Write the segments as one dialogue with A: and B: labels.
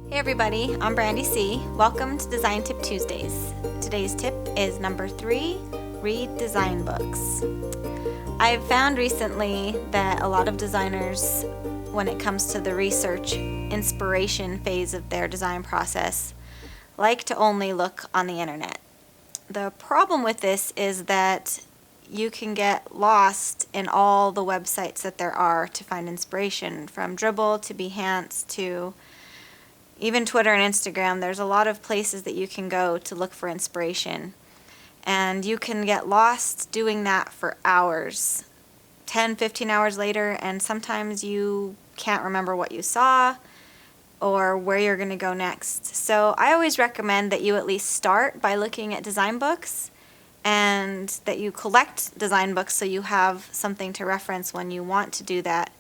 A: Hey everybody, I'm Brandy C. Welcome to Design Tip Tuesdays. Today's tip is number 3, read design books. I've found recently that a lot of designers, when it comes to the research inspiration phase of their design process, like to only look on the internet. The problem with this is that you can get lost in all the websites that there are to find inspiration, from Dribbble to Behance to even Twitter and Instagram. There's a lot of places that you can go to look for inspiration. And you can get lost doing that for hours, 10, 15 hours later, and sometimes you can't remember what you saw or where you're going to go next. So I always recommend that you at least start by looking at design books and that you collect design books so you have something to reference when you want to do that.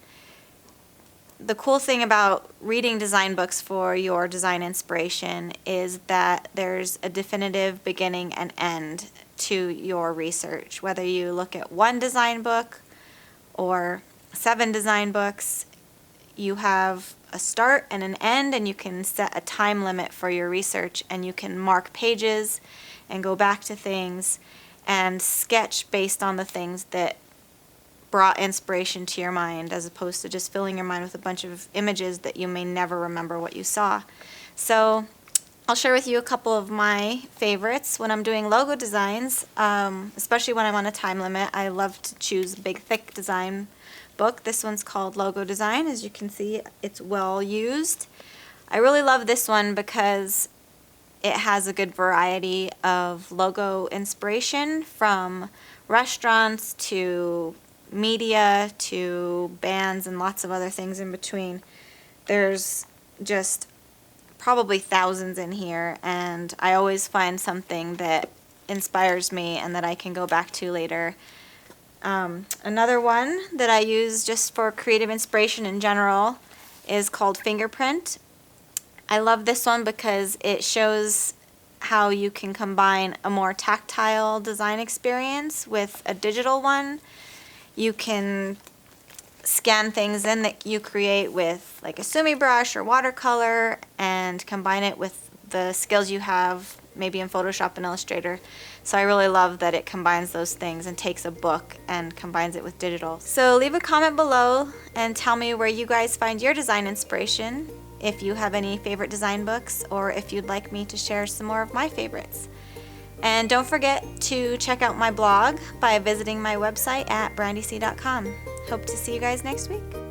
A: The cool thing about reading design books for your design inspiration is that there's a definitive beginning and end to your research. Whether you look at one design book or 7 design books, you have a start and an end, and you can set a time limit for your research, and you can mark pages and go back to things and sketch based on the things that brought inspiration to your mind, as opposed to just filling your mind with a bunch of images that you may never remember what you saw. So I'll share with you a couple of my favorites when I'm doing logo designs, especially when I'm on a time limit. I love to choose a big, thick design book. This one's called Logo Design. As you can see, it's well used. I really love this one because it has a good variety of logo inspiration, from restaurants to media to bands and lots of other things in between. There's just probably thousands in here, and I always find something that inspires me and that I can go back to later. Another one that I use just for creative inspiration in general is called Fingerprint. I love this one because it shows how you can combine a more tactile design experience with a digital one. You can scan things in that you create with like a sumi brush or watercolor and combine it with the skills you have maybe in Photoshop and Illustrator. So I really love that it combines those things and takes a book and combines it with digital. So leave a comment below and tell me where you guys find your design inspiration, if you have any favorite design books, or if you'd like me to share some more of my favorites. And don't forget to check out my blog by visiting my website at brandyc.com. Hope to see you guys next week.